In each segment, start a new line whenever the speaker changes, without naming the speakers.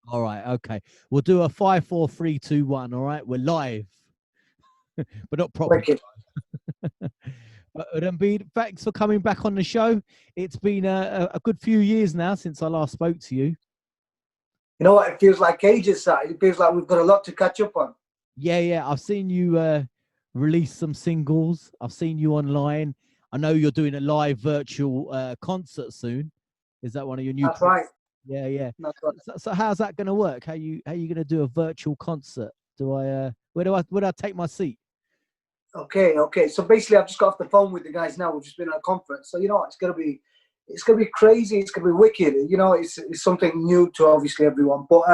All right, okay. We'll do a 5, 4, 3, 2, 1. All right, we're live, but not properly.
Wicked.
But Ranbir, thanks for coming back on the show. It's been a good few years now since I last spoke to you.
You know what? It feels like ages, sir. It feels like we've got a lot to catch up on.
Yeah. I've seen you release some singles. I've seen you online. I know you're doing a live virtual concert soon. Is that one of your new
That's
projects?
right.
Yeah.
That's right.
So how's that going to work? How you going to do a virtual concert? Do I where do I take my seat?
Okay. So basically, I've just got off the phone with the guys now. We've just been at a conference. So you know, it's gonna be crazy. It's gonna be wicked. You know, it's something new to obviously everyone. But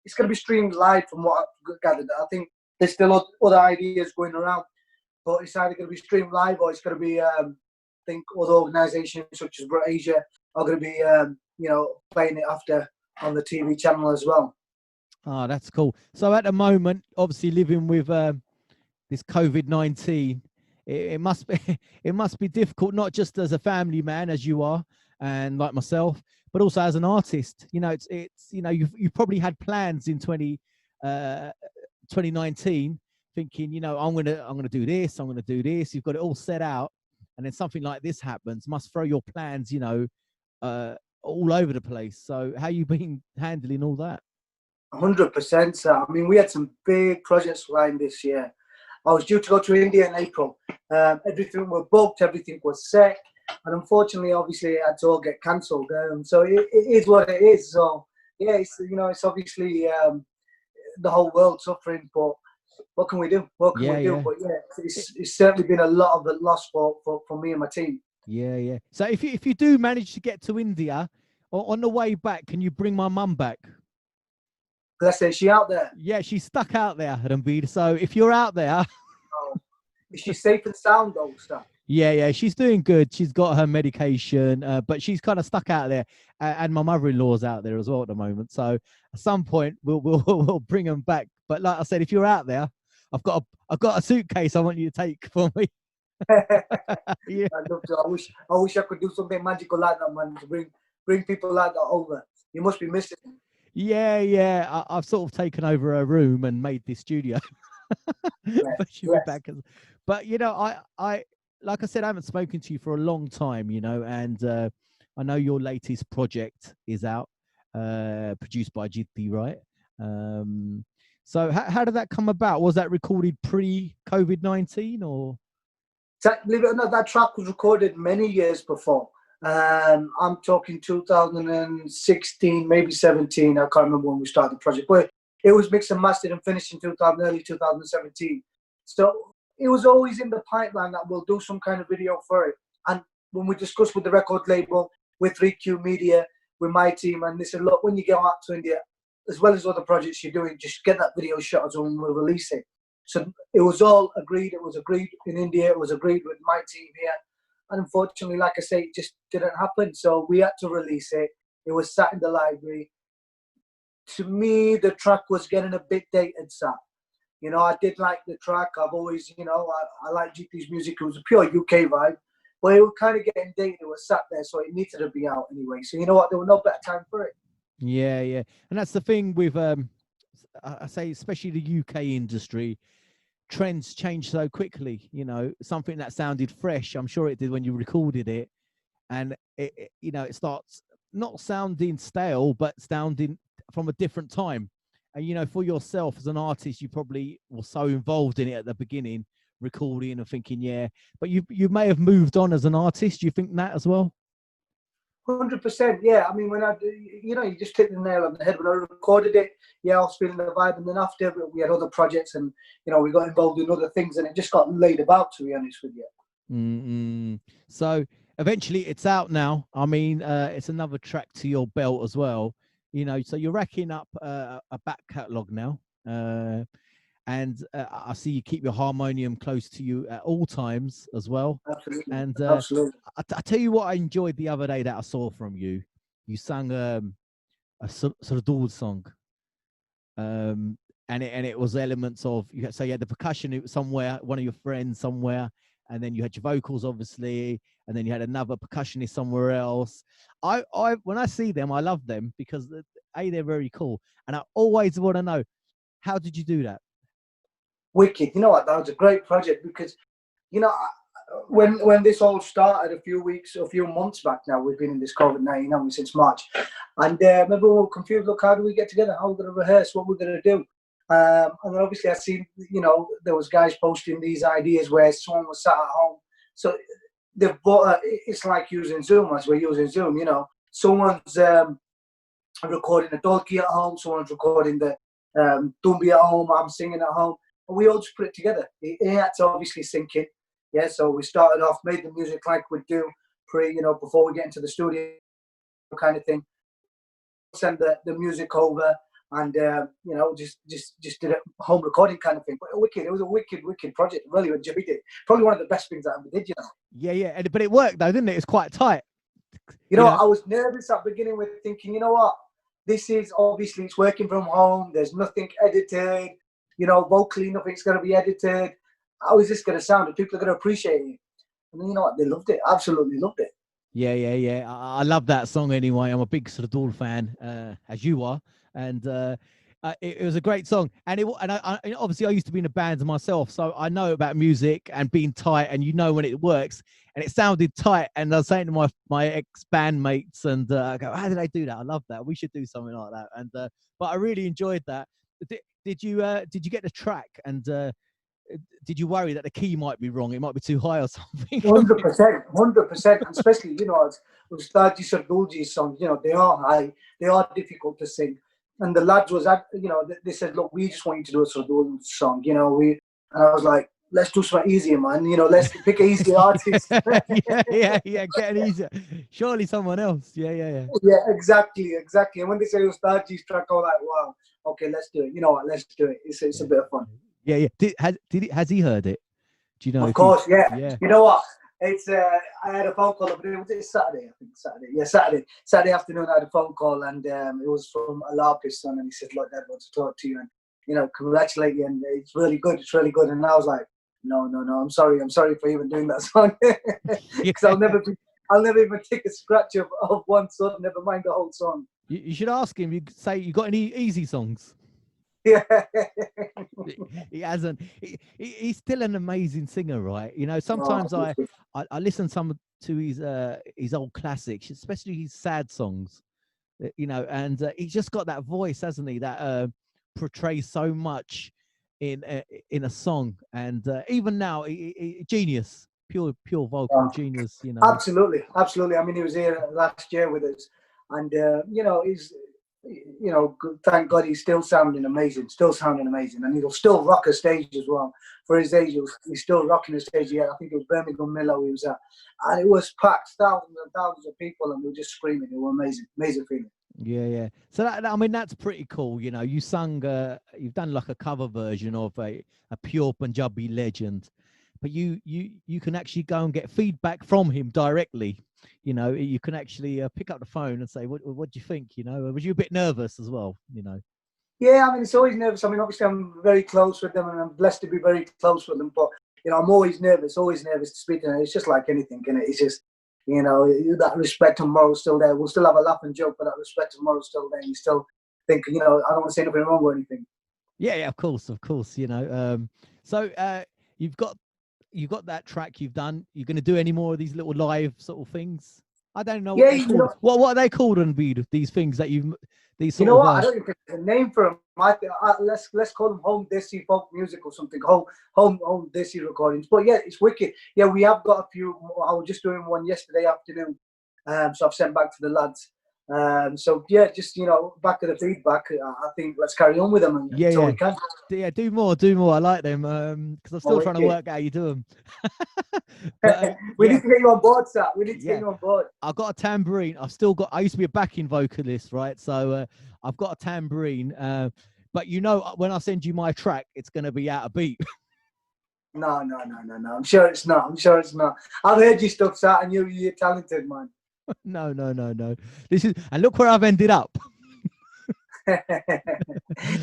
it's gonna be streamed live from what I've gathered. I think there's still other ideas going around, but it's either gonna be streamed live or it's gonna be I think other organisations such as Brit Asia are gonna be playing it after on the TV channel as well.
Oh, that's cool. So at the moment, obviously living with this COVID-19, it must be it must be difficult, not just as a family man as you are, and like myself, but also as an artist. You know, it's you've probably had plans in 2019, thinking, I'm gonna do this, I'm gonna do this. You've got it all set out, and then something like this happens, must throw your plans, all over the place. So how you been handling all that?
100%, sir. I mean, we had some big projects lined this year. I was due to go to India in April. Everything was booked, everything was set, and unfortunately, obviously, it had to all get cancelled. So it is what it is. So yeah, it's obviously the whole world suffering, but what can we do? What can we do?
Yeah.
But yeah, it's certainly been a lot of a loss for me and my team.
Yeah. So if you do manage to get to India, or on the way back, can you bring my mum back?
Let's say, is she out there?
Yeah, she's stuck out there, Ranbir. So if you're out there,
Oh, is she safe and sound though, sir?
yeah, she's doing good. She's got her medication, but she's kind of stuck out there, and my mother-in-law's out there as well at the moment. So at some point we'll bring them back. But like I said, if you're out there, I've got a suitcase I want you to take for me. Yeah.
I'd love to. I wish I could do something magical like that, man. To bring people like that over. You must be missing.
Yeah. I've sort of taken over her room and made this studio. But she'll be
Yes.
back. But I like I said, I haven't spoken to you for a long time, and I know your latest project is out, produced by GT, right? So how did that come about? Was that recorded pre-COVID-19 or?
Believe it or not, that track was recorded many years before. I'm talking 2016, maybe 17. I can't remember when we started the project, but it was mixed and mastered and finished in early 2017. So it was always in the pipeline that we'll do some kind of video for it. And when we discussed with the record label, with 3Q Media, with my team, and they said, look, when you go out to India, as well as other projects you're doing, just get that video shot as when we'll release it. So it was all agreed. It was agreed in India. It was agreed with my team here. And unfortunately, like I say, it just didn't happen. So we had to release it. It was sat in the library. To me, the track was getting a bit dated, sir. I did like the track. I've always, I like GP's music. It was a pure UK vibe. But it was kind of getting dated. It was sat there, so it needed to be out anyway. So you know what? There was no better time for it.
Yeah. And that's the thing with I say, especially the UK industry, trends change so quickly. Something that sounded fresh, I'm sure it did when you recorded it, and it starts not sounding stale, but sounding from a different time. And for yourself as an artist, you probably were so involved in it at the beginning, recording and thinking, yeah. But you may have moved on as an artist. Do you think that as well?
100%, yeah. I mean, when you just hit the nail on the head. When I recorded it, yeah, I was feeling the vibe, and then after we had other projects, and we got involved in other things, and it just got laid about. To be honest with you.
So eventually, it's out now. I mean, it's another track to your belt as well. So you're racking up a back catalogue now. And I see you keep your harmonium close to you at all times as well.
Absolutely.
And
Absolutely.
I tell you what I enjoyed the other day that I saw from you. You sang a Sardul song, and it was elements of you had the percussion somewhere, one of your friends somewhere, and then you had your vocals obviously, and then you had another percussionist somewhere else. I when I see them, I love them because they're very cool. And I always want to know, how did you do that?
Wicked. You know what? That was a great project because, you know, when this all started a few months back now, we've been in this COVID-19 since March, and remember we were confused. Look, how do we get together? How are we going to rehearse? What we're going to do? And then obviously I seen, you know, there was guys posting these ideas where someone was sat at home. So they've bought. It's like using Zoom as we're using Zoom. You know, someone's recording the dolky at home, someone's recording the dumbi at home. I'm singing at home, and we all just put it together. It had to obviously sink in. Yeah, so we started off, made the music like we do before we get into the studio kind of thing. Send the music over and just did a home recording kind of thing. But it was a wicked project. Really enjoyed it. Probably one of the best things I ever did. You know.
Yeah, but it worked though, didn't it? It's quite tight.
You know, I was nervous at the beginning with thinking, you know what, this is obviously it's working from home. There's nothing edited. You know, vocally nothing's going to be edited. How is this going to sound? And people are going to appreciate it. And then, you know what? They loved it. Absolutely loved it.
Yeah. I love that song anyway. I'm a big sort of Dawn fan, as you are, and it was a great song. And I obviously I used to be in a band myself, so I know about music and being tight, and you know when it works. And it sounded tight. And I was saying to my ex bandmates, and I go, "How did they do that? I love that. We should do something like that." And but I really enjoyed that. Did you get the track and? Did you worry that the key might be wrong? It might be too high or something?
100%. And especially, you know, with Starji Sardulji's songs, you know, they are high, they are difficult to sing. And the lads was, you know, they said, look, we just want you to do a Sardul song, you know. And I was like, let's do something easier, man. You know, let's pick an easy artist.
yeah, get an easier. Surely someone else. Yeah.
Yeah, exactly. And when they said it was Starji's track, I was like, wow, okay, let's do it. You know what? Let's do it. It's a bit of fun.
Yeah. Has he heard it? Do you know?
Of course, yeah. You know what? It's I had a phone call. Was it Saturday? I think Saturday. Yeah, Saturday afternoon. I had a phone call, and it was from Alapi's son, and he said, "Look, Dad wants to talk to you, and you know, congratulate you, and it's really good. It's really good." And I was like, "No, I'm sorry for even doing that song, because I'll never even take a scratch of one song. Never mind the whole song."
You should ask him. You say, "You got any easy songs?"
Yeah.
He hasn't. He's still an amazing singer, right? You know, sometimes I listen to his old classics, especially his sad songs. You know, and he's just got that voice, hasn't he? That portrays so much in a song. And even now, genius, pure vocal genius. You know,
absolutely. I mean, he was here last year with us, and you know, thank God he's still sounding amazing, and he'll still rock a stage as well. For his age, he's still rocking a stage. Yeah, I think it was Birmingham Miller he was at, and it was packed, thousands and thousands of people, and we were just screaming. It was amazing feeling.
Yeah. So I mean, that's pretty cool. You know, you sung, you've done like a cover version of a pure Punjabi legend, but you can actually go and get feedback from him directly. You know, you can actually pick up the phone and say, what do you think? You know, was you a bit nervous as well? You know?
Yeah, I mean, it's always nervous. I mean, obviously, I'm very close with them, and I'm blessed to be very close with them. But you know, I'm always nervous to speak to them. It's just like anything, and it's just, you know, that respect and moral still there. We'll still have a laugh and joke, but that respect and moral still there. You still think, you know, I don't want to say anything wrong or anything.
Yeah, of course. You know, so you've got that track you've done. You're going to do any more of these little live sort of things? I don't know.
Yeah, you know,
what are they called on these things that you've these sort
you know
of,
what? I don't even think there's a name for them. Let's call them home desi folk music or something. Home desi recordings. But yeah, it's wicked. Yeah, we have got a few. I was just doing one yesterday afternoon. So I've sent back to the lads. So yeah, just, you know, back to the feedback. I think let's carry on with them until we can.
Yeah, do more. I like them because I'm still trying to work out how you do them. But,
we need to get you on board, sir. We need to get you on board.
I've got a tambourine. I used to be a backing vocalist, right? So I've got a tambourine. But you know, when I send you my track, it's going to be out of beat.
No. I'm sure it's not. I've heard your stuff, sir, and you're talented, man.
No. This is, and look where I've ended up.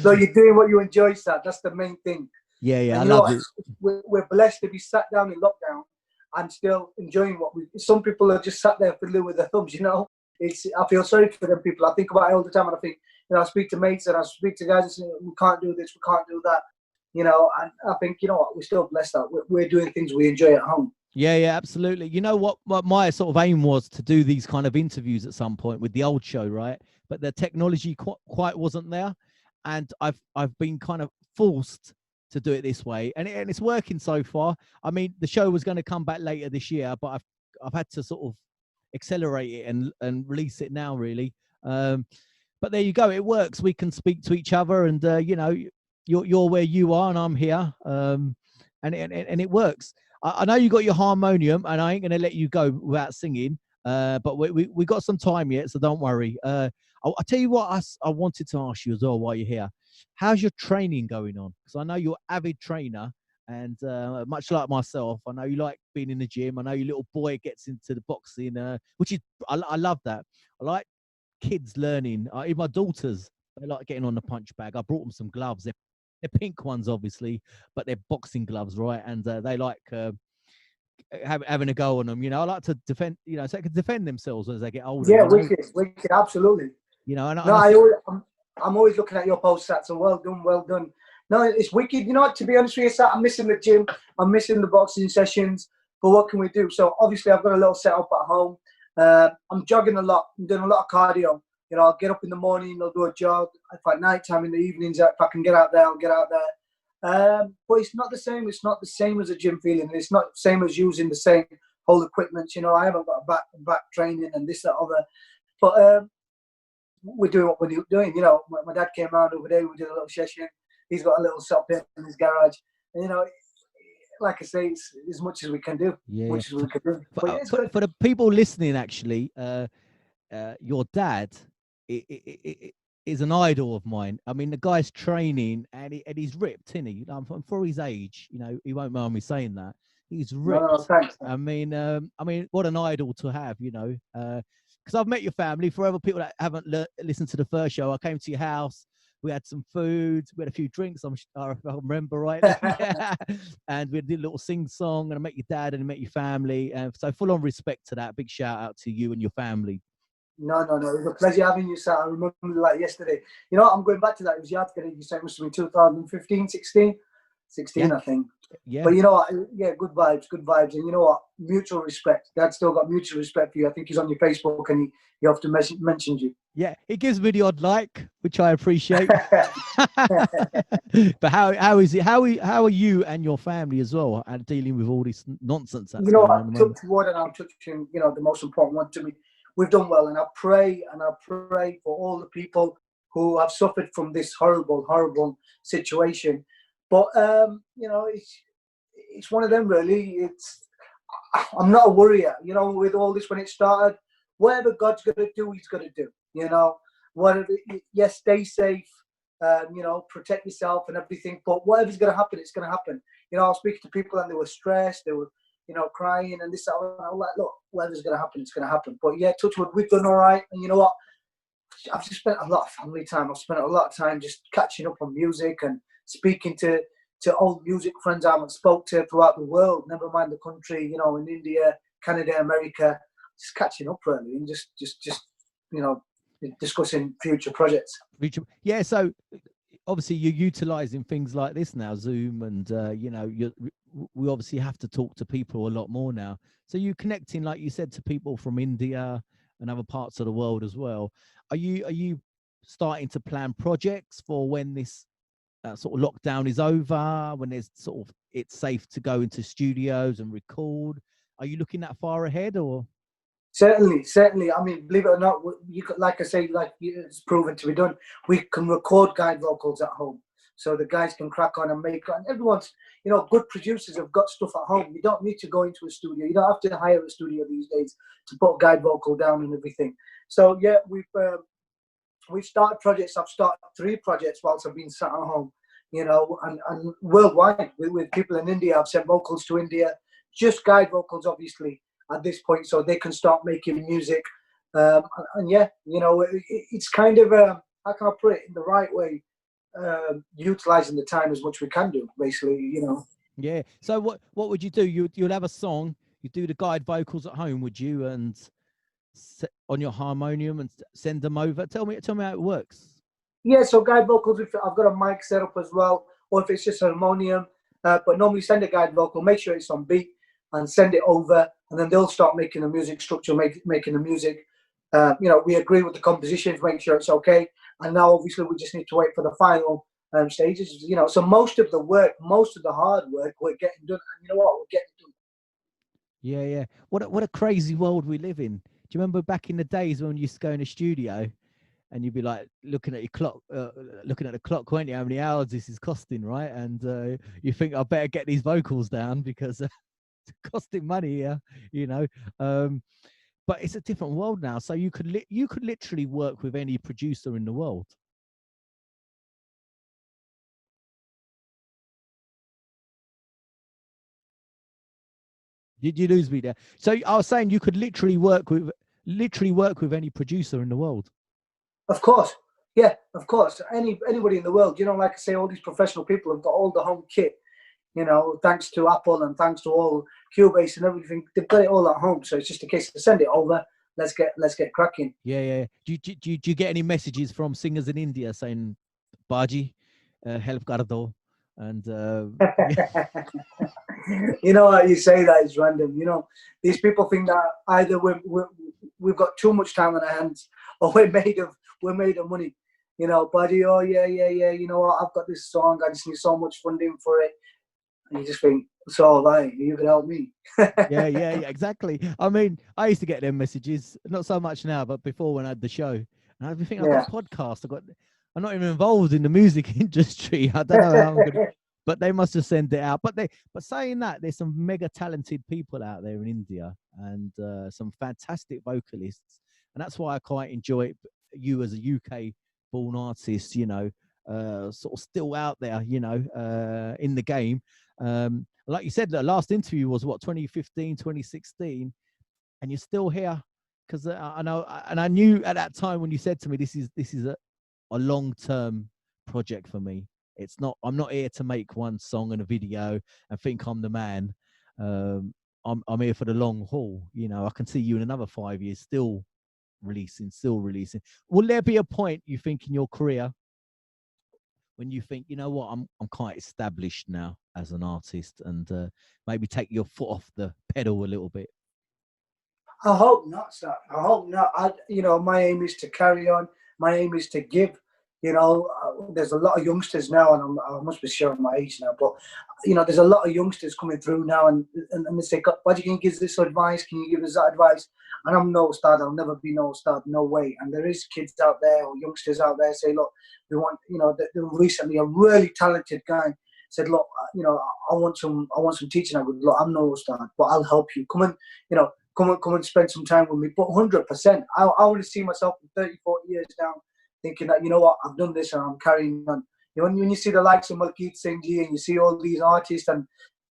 So you're doing what you enjoy, sir. That's the main thing.
Yeah, I love it.
We're blessed to be sat down in lockdown and still enjoying what we. Some people are just sat there fiddling with their thumbs. You know, I feel sorry for them people. I think about it all the time, and I think, I speak to mates and I speak to guys and say, we can't do this, we can't do that. And I think, what, we're still blessed that we're doing things we enjoy at home.
Yeah, yeah, absolutely. You know what my sort of aim was to do these kind of interviews at some point with the old show, right? But the technology quite wasn't there, and I've been kind of forced to do it this way, and it's working so far. I mean, the show was going to come back later this year, but I've had to sort of accelerate it and release it now, really. But there you go, it works. We can speak to each other, and you're where you are, and I'm here, and it works. I know you got your harmonium, and I ain't going to let you go without singing. But we got some time yet, so don't worry. I'll tell you what I wanted to ask you as well while you're here. How's your training going on? Because I know you're an avid trainer, and much like myself, I know you like being in the gym. I know your little boy gets into the boxing, which is I love that. I like kids learning. Even my daughters, they like getting on the punch bag. I brought them some gloves. They're pink ones, obviously, but they're boxing gloves, right? And they like having a go on them. I like to defend, so they can defend themselves as they get older.
Yeah, wicked, absolutely. I'm always looking at your post stats. So well done. No, it's wicked. To be honest with you, I'm missing the gym. I'm missing the boxing sessions. But what can we do? So obviously, I've got a little setup at home. I'm jogging a lot. I'm doing a lot of cardio. I'll get up in the morning, I'll do a jog. If at night time in the evenings, if I can get out there, I'll get out there. But it's not the same. It's not the same as a gym feeling. It's not the same as using the same whole equipment. I haven't got a back training and this, that, other. But we're doing what we're doing. My dad came around over there. We did a little session. He's got a little shop in his garage. And, like I say, it's as much as we can do.
Yeah.
Much as we can do.
For the people listening, actually, your dad is an idol of mine. I mean, the guy's training and he's ripped, isn't he? For his age, he won't mind me saying that. He's ripped.
No, thanks.
I mean, what an idol to have, because I've met your family. For other people that haven't listened to the first show, I came to your house. We had some food. We had a few drinks. If I remember right. And we did a little sing song. And I met your dad and I met your family. And so full on respect to that. Big shout out to you and your family.
No. It was a pleasure having you, sir. I remember like yesterday. I'm going back to that. It was yesterday. You said it must have been 2015, 16? 16, yeah. I think.
Yeah.
But you know what? Yeah, good vibes. And you know what? Mutual respect. Dad still got mutual respect for you. I think he's on your Facebook and he often mentions you.
Yeah, he gives me the odd like, which I appreciate. But how is it? How are you and your family as well, and dealing with all this nonsense that's going on?
I took wood and I'm touching, the most important one to me. We've done well, and I pray for all the people who have suffered from this horrible, horrible situation. But it's one of them really. I'm not a worrier, with all this when it started. Whatever God's gonna do, He's gonna do. Whatever. Yes, stay safe. Protect yourself and everything. But whatever's gonna happen, it's gonna happen. I was speaking to people and they were stressed. They were, crying and this. I was like, look, whatever's gonna happen, it's gonna happen. But yeah, touch wood, we've done all right. And you know what? I've just spent a lot of family time. I've spent a lot of time just catching up on music and speaking to old music friends I haven't spoke to throughout the world, never mind the country, in India, Canada, America, just catching up really and just discussing future projects.
Yeah, so obviously you're utilizing things like this now, Zoom, and we obviously have to talk to people a lot more now. So you're connecting, like you said, to people from India and other parts of the world as well. Are you starting to plan projects for when this sort of lockdown is over, when there's sort of it's safe to go into studios and record? Are you looking that far ahead, or?
Certainly. I mean, believe it or not, you could, like I say, like it's proven to be done. We can record guide vocals at home, so the guys can crack on and make. And everyone's, good producers have got stuff at home. You don't need to go into a studio. You don't have to hire a studio these days to put a guide vocal down and everything. So yeah, we've started projects. I've started 3 projects whilst I've been sat at home, and worldwide with people in India. I've sent vocals to India, just guide vocals, obviously, at this point, so they can start making music. And yeah, it's kind of, how can I put it in the right way, utilizing the time as much we can do, basically,
Yeah. So what would you do? You'll have a song, you do the guide vocals at home, would you, and on your harmonium and send them over? Tell me how it works.
Yeah, so guide vocals, if I've got a mic set up as well, or if it's just harmonium, but normally send a guide vocal, make sure it's on beat, and send it over, and then they'll start making the music structure, making the music. You know, we agree with the compositions, make sure it's okay, and now obviously we just need to wait for the final stages. You know, so most of the work, most of the hard work, we're getting done, and you know what, we're getting done.
Yeah, yeah. What a crazy world we live in. Do you remember back in the days when you used to go in a studio and you'd be like looking at your clock, looking at the clock, weren't you? How many hours this is costing, right? And you think I better get these vocals down because it's costing money, yeah, you know. But it's a different world now. So you could literally work with any producer in the world. Did you lose me there? So I was saying you could literally work with any producer in the world.
Of course, yeah, of course. Anybody in the world, you know, like I say, all these professional people have got all the home kit. You know, thanks to Apple and thanks to all Cubase and everything, they've got it all at home. So it's just a case of send it over. Let's get cracking.
Yeah, yeah. Do you get any messages from singers in India saying, "Baji, help kar do," and
You know what, you say that is random. You know, these people think that either we've got too much time on our hands, or we're made of money. You know, buddy, oh yeah, yeah, yeah. You know what, I've got this song. I just need so much funding for it. And you just think, it's all right. You can help me.
yeah, yeah, exactly. I mean, I used to get them messages, not so much now, but before when I had the show, and I'd be thinking, I've got a podcast. I'm not even involved in the music industry. I don't know how I'm gonna, but they must have sent it out. But saying that, there's some mega talented people out there in India and some fantastic vocalists, and that's why I quite enjoy you as a UK born artist. You know, sort of still out there. You know, in the game. Like you said, the last interview was what, 2015, 2016, and you're still here because I know, and I knew at that time when you said to me, this is a long-term project for me. It's not, I'm not here to make one song and a video and think I'm the man. I'm here for the long haul. You know, I can see you in another 5 years still releasing. Will there be a point you think in your career when you think, you know what, I'm quite established now as an artist, and maybe take your foot off the pedal a little bit?
I hope not, sir. I hope not. You know, my aim is to carry on. My aim is to give. You know, there's a lot of youngsters now, and I must be showing my age now, but you know, there's a lot of youngsters coming through now, and they say, "What can you give us this advice? Can you give us that advice?" And I'm no star. I'll never be no star. No way. And there is kids out there or youngsters out there say, "Look, we want." You know, recently a really talented guy said, "Look, you know, I want some teaching." I go, "Look, I'm no star, but I'll help you. Come and, you know, come and spend some time with me." But 100%, I want to see myself in 30, 40 years down, thinking that, you know what, I've done this and I'm carrying on. You know, when you see the likes of Malkeet Singh Ji and you see all these artists and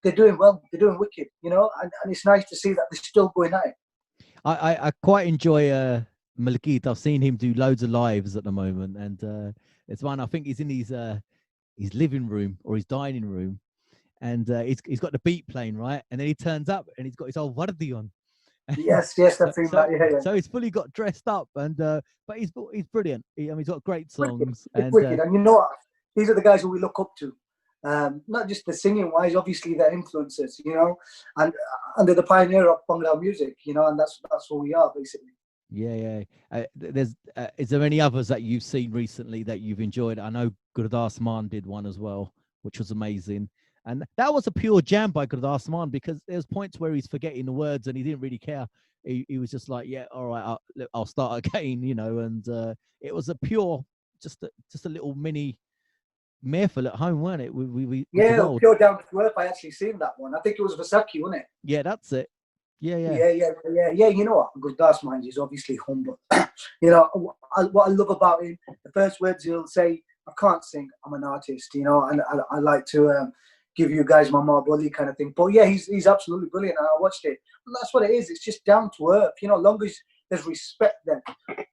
they're doing well, they're doing wicked, you know, and it's nice to see that they're still going at it.
I quite enjoy Malkeet. I've seen him do loads of lives at the moment, and it's one, I think he's in his living room or his dining room, and he's got the beat playing, right, and then he turns up and he's got his old Vardi on.
Yes, I've seen that. Yeah.
So he's fully got dressed up, and but he's brilliant. I mean, he's got great songs.
It's wicked. And you know what? These are the guys who we look up to. Not just the singing wise, obviously they're influencers, you know, and they're the pioneer of Bhangra music, you know, and that's who we are basically.
Yeah, yeah. Is there any others that you've seen recently that you've enjoyed? I know Gurdas Mann did one as well, which was amazing. And that was a pure jam by Gurdas Mann, because there's points where he's forgetting the words and he didn't really care. He was just like, yeah, all right, I'll start again, you know. And it was a pure, just a little mini mehfil at home, weren't it?
Yeah, pure down to earth. I actually seen that one. I think it was Vasaki, wasn't it?
Yeah, that's it. Yeah.
You know what? Gurdas Mann is obviously humble. You know what I love about him. The first words he'll say, "I can't sing. I'm an artist." You know, and I like to give you guys my marble kind of thing. But yeah, he's absolutely brilliant, and I watched it. And that's what it is. It's just down to earth. You know, long as there's respect there.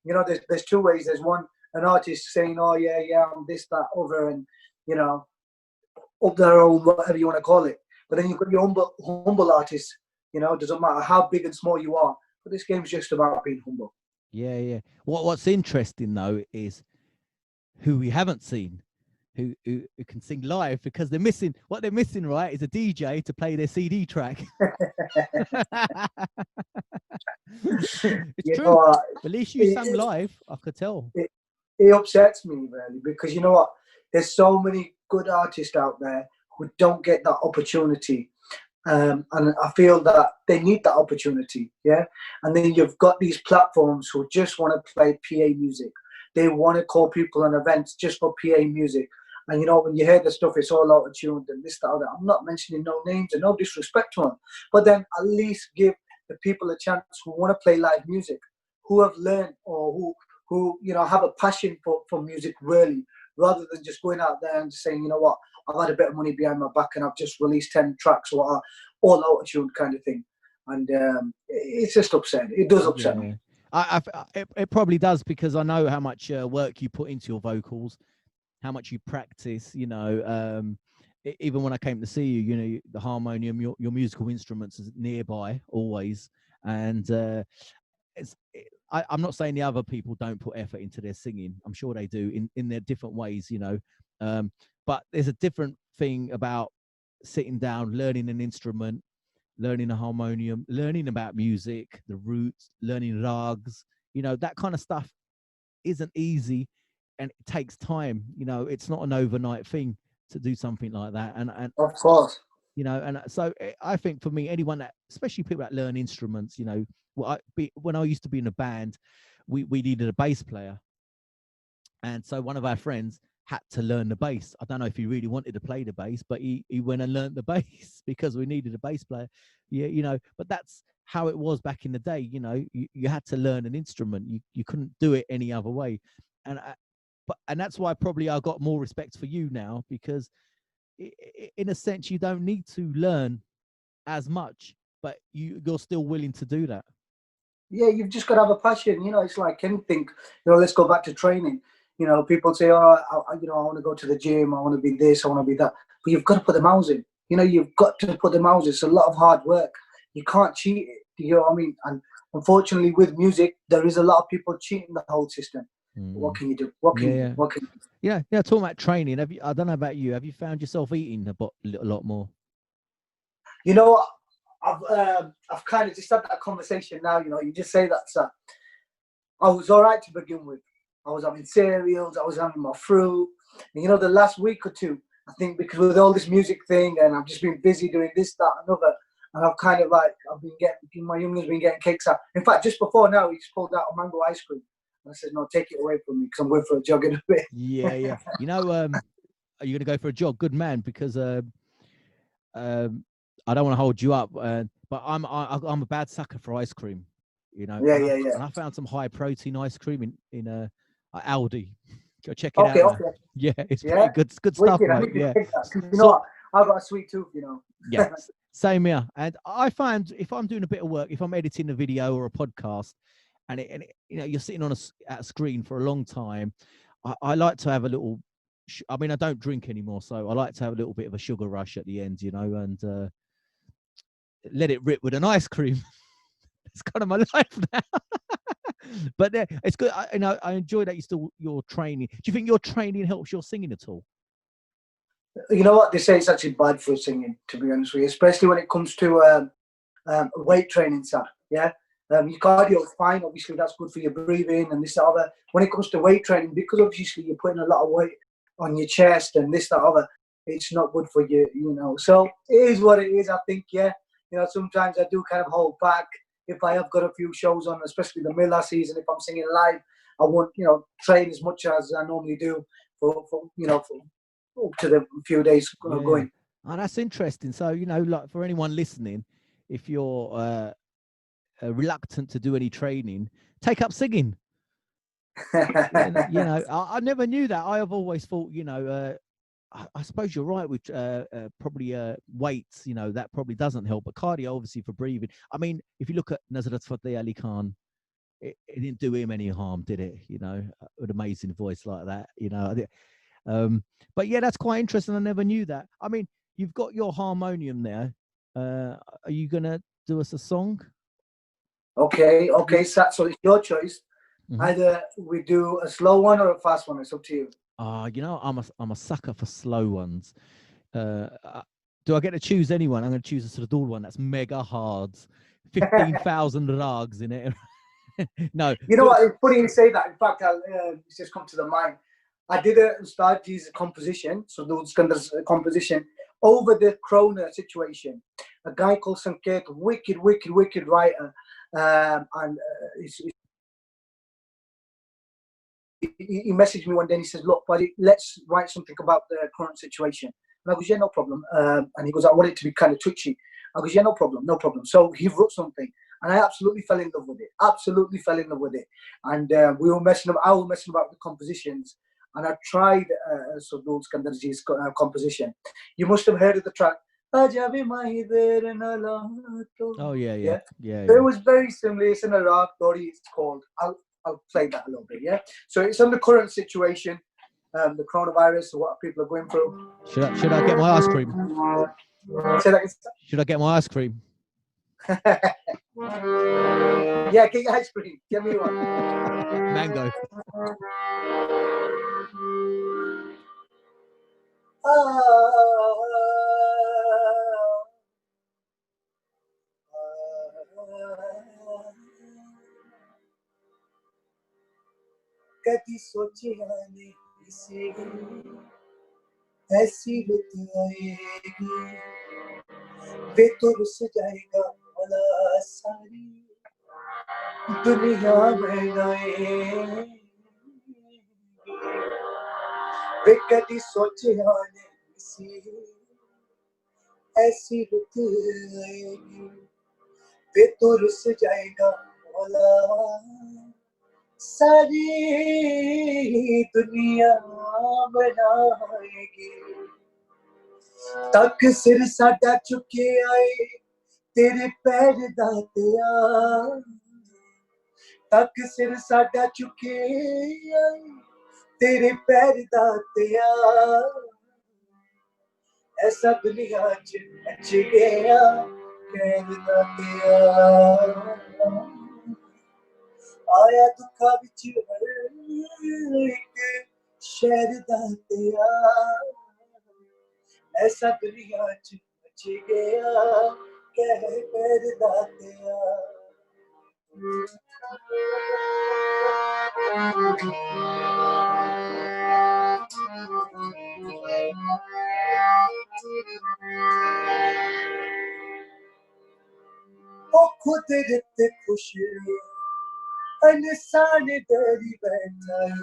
You know, there's two ways. There's one, an artist saying, "Oh yeah, I'm this, that, other," and you know, up their own, whatever you want to call it. But then you've got your humble artists. You know, it doesn't matter how big and small you are. But this game's just about being humble.
Yeah. What's interesting though is who we haven't seen, who can sing live, because they're missing, what they're missing, right, is a DJ to play their CD track. It's
You know
true.
what?
At least you sang live, I could tell.
It upsets me really, because you know what? There's so many good artists out there who don't get that opportunity. And I feel that they need that opportunity, yeah. And then you've got these platforms who just want to play PA music. They want to call people on events just for PA music. And you know, when you hear the stuff, it's all auto-tuned and this, that, or that. I'm not mentioning no names and no disrespect to them, but then at least give the people a chance who want to play live music, who have learned, or who you know, have a passion for music really, rather than just going out there and just saying, you know what, I've had a bit of money behind my back and I've just released 10 tracks or all auto-tuned kind of thing. And it's just upsetting. It does upset me.
It probably does, because I know how much work you put into your vocals, how much you practice, you know. Even when I came to see you, you know, the harmonium, your musical instruments is nearby always. And I'm not saying the other people don't put effort into their singing. I'm sure they do in their different ways, you know. But there's a different thing about sitting down, learning an instrument, learning a harmonium, learning about music, the roots, learning rags, you know, that kind of stuff isn't easy, and it takes time. You know, it's not an overnight thing to do something like that. And
Of course.
You know, and so I think for me, anyone that, especially people that learn instruments, you know, when I used to be in a band, we needed a bass player. And so one of our friends had to learn the bass. I don't know if he really wanted to play the bass, but he went and learned the bass because we needed a bass player. Yeah, you know, but that's how it was back in the day. You know, you had to learn an instrument. You couldn't do it any other way. And that's why probably I got more respect for you now, because in a sense you don't need to learn as much, but you're still willing to do that.
Yeah, you've just got to have a passion. You know, it's like anything. You know, let's go back to training. You know, people say, "Oh, you know, I want to go to the gym. I want to be this. I want to be that." But you've got to put the hours in. You know, you've got to put the hours in. It's a lot of hard work. You can't cheat it. You know what I mean? And unfortunately, with music, there is a lot of people cheating the whole system. What can you do? What can you do? What can you do?
Yeah. Talking about training, have you? I don't know about you. Have you found yourself eating a lot more?
You know, I've kind of just had that conversation now. You know, you just say that, sir. I was all right to begin with. I was having cereals, I was having my fruit. And, you know, the last week or two, I think because with all this music thing, and I've just been busy doing this, that, another, and I've kind of like, my youngest been getting cakes out. In fact, just before now, he just pulled out a mango ice cream. And I said, no, take it away from me, because I'm going for a jog in a bit.
Yeah. You know, are you going to go for a jog? Good man, because I don't want to hold you up, but I'm a bad sucker for ice cream. You know,
Yeah.
And I found some high protein ice cream in Aldi. Go check it
Okay.
out. Yeah, it's pretty good. It's good stuff, mate. Yeah.
You know what? I've got a sweet tooth, you know.
Yeah, same here. And I find if I'm doing a bit of work, if I'm editing a video or a podcast, and you know, you're sitting on at a screen for a long time, I like to have a little. I mean, I don't drink anymore, so I like to have a little bit of a sugar rush at the end, you know, and let it rip with an ice cream. It's kind of my life now. But it's good. I enjoy that you're training. Do you think your training helps your singing at all?
You know what? They say it's actually bad for singing, to be honest with you, especially when it comes to weight training, sir. Yeah. Your cardio is fine. Obviously, that's good for your breathing and this, that, other. When it comes to weight training, because obviously you're putting a lot of weight on your chest and this, that, other, it's not good for you, you know. So it is what it is, I think, yeah. You know, sometimes I do kind of hold back. If I have got a few shows on, especially the Miller season, if I'm singing live, I won't, you know, train as much as I normally do for up to the few days going.
Oh, that's interesting. So, you know, like for anyone listening, if you're reluctant to do any training, take up singing. You know, I never knew that. I have always thought, you know, I suppose you're right with probably weights, you know, that probably doesn't help. But cardio, obviously, for breathing. I mean, if you look at Nusrat Fateh Ali Khan, it didn't do him any harm, did it? You know, with an amazing voice like that, you know. But yeah, that's quite interesting. I never knew that. I mean, you've got your harmonium there. Are you going to do us a song?
Okay. So it's your choice. Mm-hmm. Either we do a slow one or a fast one. It's up to you.
You know, I'm a sucker for slow ones. Do I get to choose anyone? I'm going to choose a sort of dual one that's mega hard, 15,000 rags in it. No,
You know what? It's funny you say that. In fact, it's just come to the mind. I did a Ustadji's composition, so the Skandar's composition, over the Corona situation. A guy called Sanket, wicked writer, and he messaged me one day and he says, "Look, buddy, let's write something about the current situation." And I goes, "Yeah, no problem." And he goes, "I want it to be kind of twitchy." I goes, "Yeah, no problem, no problem." So he wrote something, and I absolutely fell in love with it. Absolutely fell in love with it. And we were messing about. I was messing about with the compositions, and I tried Sardul Skandarji's composition. You must have heard of the track.
Oh
Yeah.
yeah.
So it was very similar. It's in a rap, Dori, it's called. I'll play that a little bit, yeah? So it's on the current situation, the coronavirus, what people are going through.
Should I get my ice cream?
Say that again.
Should I get my ice cream?
Yeah, get your ice cream. Get me one.
Mango.
कदी सोचिया नहीं किसी ऐसी रुत आएगी वे तो रुस जाएगा भला सारी दुनिया में आएगी वे कदी सोचिया नहीं किसी ऐसी रुत आएगी वे तो रुस जाएगा भला सारी दुनिया बनाएगी तक सिर साडा चुके आए तेरे पैर दातिया तक सिर साडा चुके आए तेरे पैर दातिया ऐसा दुनिया च अच गया पैर दातिया आया दुखा विच हर एक शहर दातिया ऐसा दुनिया च बच गया कह पैर दातिया ओ कुदरत खुश इंसान डरी बैठा है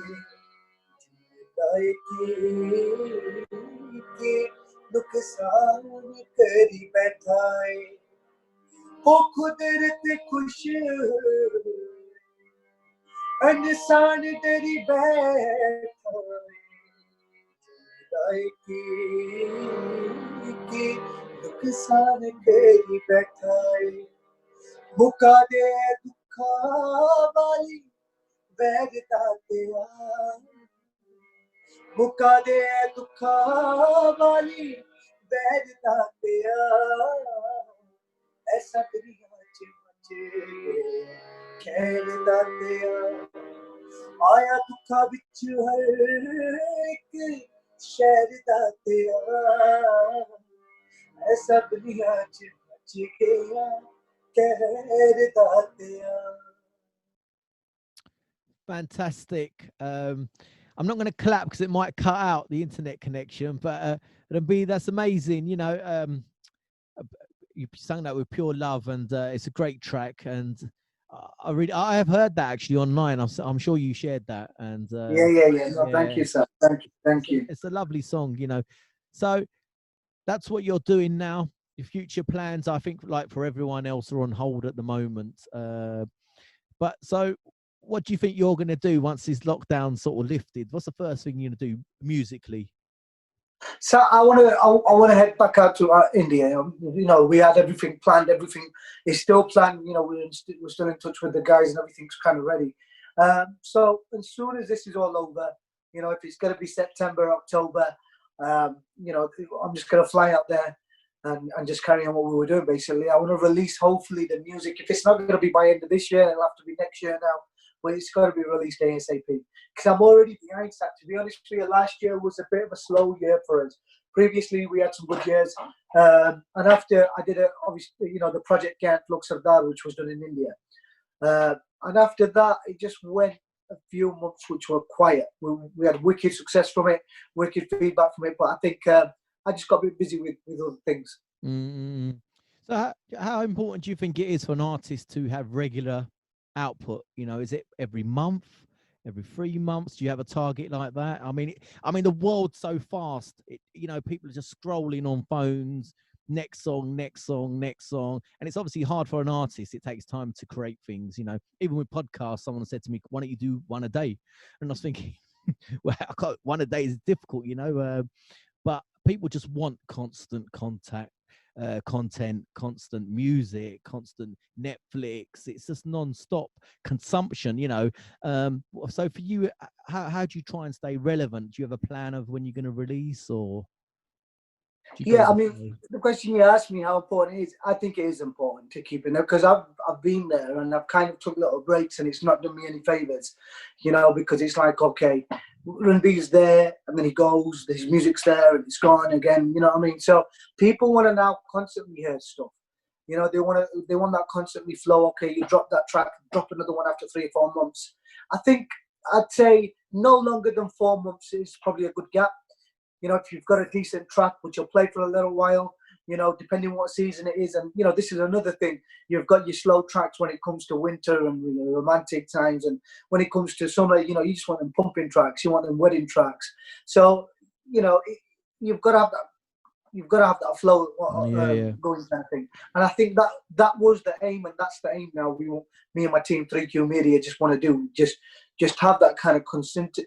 के नुकसान करी बैठा है ओ कुदरत खुश इंसान डरी बैठा है के नुकसान करी बैठा है मुका दे दुखा वाली वैर दातिया मुका दे दुखा वाली वैर दातिया ऐसा दुनिया च बचे खैर दातिया आया दुखा विच हर एक शहर दातिया ऐसा दुनिया च बच गया कहर Datia
Fantastic. I'm not going to clap because it might cut out the internet connection, but Ranbir, that's amazing. You know, you sung that with pure love, and it's a great track. And I have heard that actually online. I'm sure you shared that. And
yeah. No, thank you, sir. Thank you.
It's a lovely song, you know. So that's what you're doing now. Your future plans, I think, like for everyone else, are on hold at the moment. But so, what do you think you're going to do once this lockdown sort of lifted? What's the first thing you're going to do musically?
So I want to head back out to India. You know, we had everything planned. Everything is still planned. You know, we're still in touch with the guys, and everything's kind of ready. So as soon as this is all over, you know, if it's going to be September, October, you know, I'm just going to fly out there and just carry on what we were doing. Basically, I want to release hopefully the music. If it's not going to be by end of this year, it'll have to be next year now. but it's got to be released ASAP. Because I'm already behind that. To be honest with you, last year was a bit of a slow year for us. Previously, we had some good years, and after I did obviously, the project Gant Lux Sardar, which was done in India, and after that, it just went a few months which were quiet. We had wicked success from it, wicked feedback from it, but I think I just got a bit busy with other things.
Mm-hmm. So how important do you think it is for an artist to have regular output? Is it every month, every 3 months? Do you have a target like that? I mean, the world's so fast. People are just scrolling on phones. Next song, next song, next song, and it's obviously hard for an artist. It takes time to create things. Even with podcasts, someone said to me, "Why don't you do one a day?" And I was thinking, well, one a day is difficult, but people just want constant content, constant music, constant Netflix. It's just non-stop consumption, So for you, how do you try and stay relevant? Do you have a plan of when you're going to release, or
yeah, I mean, the question you asked me, how important it is, I think it is important to keep it there, because I've been there and I've kind of took little breaks and it's not done me any favors, because it's like, okay, Ranbir's there and then he goes, his music's there and it's gone again, you know what I mean? So people want to now constantly hear stuff. They want that constantly flow. Okay, you drop that track, drop another one after 3 or 4 months. I think I'd say no longer than 4 months is probably a good gap. If you've got a decent track, which you'll play for a little while, depending what season it is. And, this is another thing. You've got your slow tracks when it comes to winter and romantic times. And when it comes to summer, you just want them pumping tracks. You want them wedding tracks. So, you've got to have that. You've got to have that flow going kind of thing. And I think that was the aim, and that's the aim now. Me and my team, 3Q Media, just want to do just have that kind of constant,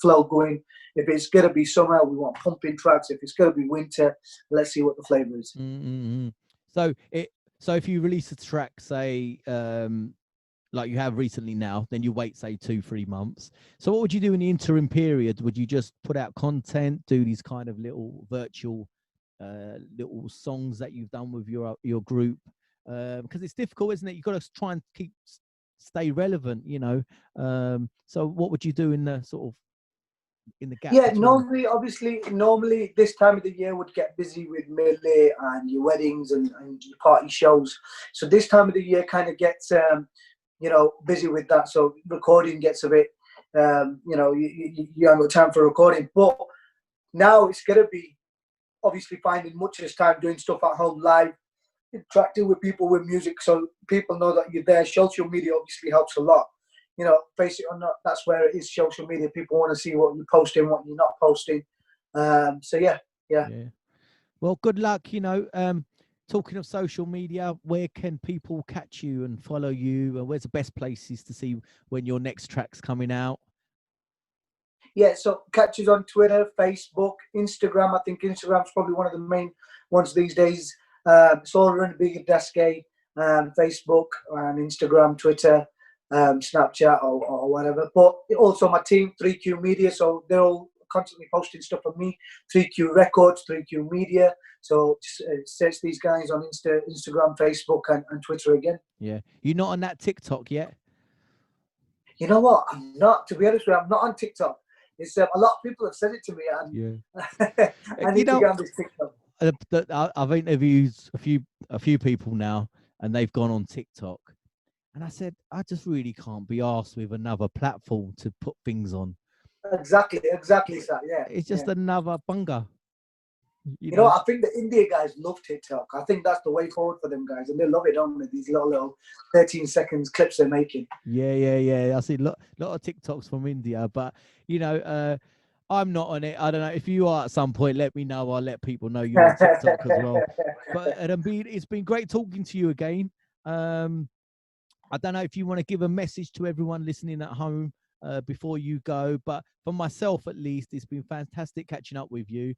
flow going. If it's going to be summer, we want pumping tracks. If it's going to be winter, let's see what the flavor is.
Mm-hmm. So if you release a track, say, like you have recently now, then you wait, say, 2-3 months. So what would you do in the interim period? Would you just put out content, do these kind of little virtual little songs that you've done with your group? Because it's difficult, isn't it? You've got to try and stay relevant, so what would you do in the sort of in the gap?
Yeah, normally this time of the year would get busy with Millie and your weddings and your party shows. So this time of the year kind of gets busy with that. So recording gets a bit you haven't got time for recording. But now it's gonna be obviously finding much of this time doing stuff at home live, interacting with people with music, so people know that you're there. Social media obviously helps a lot. Face it or not, that's where it is. Social media, people want to see what you're posting, what you're not posting. So yeah.
Well, good luck. Talking of social media, where can people catch you and follow you? Where's the best places to see when your next track's coming out?
Yeah, so catch us on Twitter, Facebook, Instagram. I think Instagram's probably one of the main ones these days. It's all Ranbir Daskai, Facebook, Instagram, Twitter, Snapchat or whatever. But also my team, 3Q Media, so they're all constantly posting stuff on me. 3Q Records, 3Q Media. So search these guys on Instagram, Facebook, and Twitter again.
Yeah, you're not on that TikTok yet?
You know what? I'm not. To be honest with you, I'm not on TikTok. It's a lot of people have said it to me, and I need to get on this TikTok.
I've interviewed a few people now, and they've gone on TikTok, and I said, I just really can't be arsed with another platform to put things on.
Exactly, sir. Yeah,
it's just another bunga.
You know, I think the India guys love TikTok. I think that's the way forward for them guys, and they love it, don't they? These little 13 seconds clips they're making.
Yeah. I see a lot of TikToks from India, but I'm not on it. I don't know if you are at some point. Let me know. I'll let people know you're on TikTok as well. But it's been great talking to you again. I don't know if you want to give a message to everyone listening at home before you go, but for myself at least, it's been fantastic catching up with you.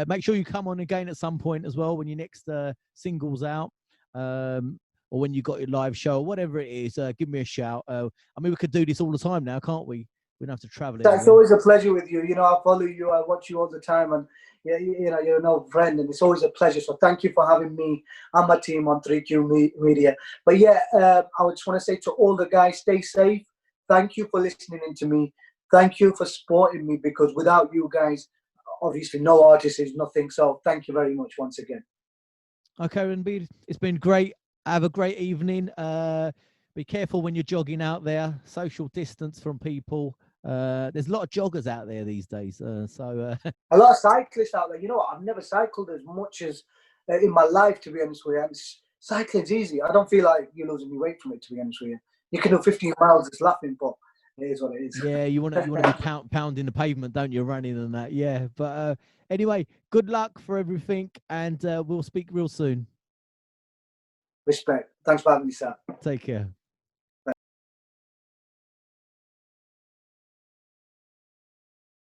Make sure you come on again at some point as well when your next single's out, or when you got your live show, whatever it is. Give me a shout. I mean, we could do this all the time now, can't we? We don't have to travel.
It's always a pleasure with you. You know, I follow you, I watch you all the time, and you know, you're an old friend, and it's always a pleasure. So thank you for having me and my team on 3Q Media. But yeah, I just want to say to all the guys, stay safe. Thank you for listening in to me. Thank you for supporting me, because without you guys, obviously no artist is nothing. So thank you very much once again.
Okay, Ranbir, it's been great. Have a great evening. Be careful when you're jogging out there. Social distance from people. There's a lot of joggers out there these days.
A lot of cyclists out there. You know what? I've never cycled as much as in my life, to be honest with you. And cycling's easy. I don't feel like you're losing any weight from it, to be honest with you. You can do 15 miles just laughing, but it is what it is.
Yeah, you want to be pounding the pavement, don't you? Running and that. Yeah, but anyway, good luck for everything, and we'll speak real soon.
Respect. Thanks for having me, sir.
Take care.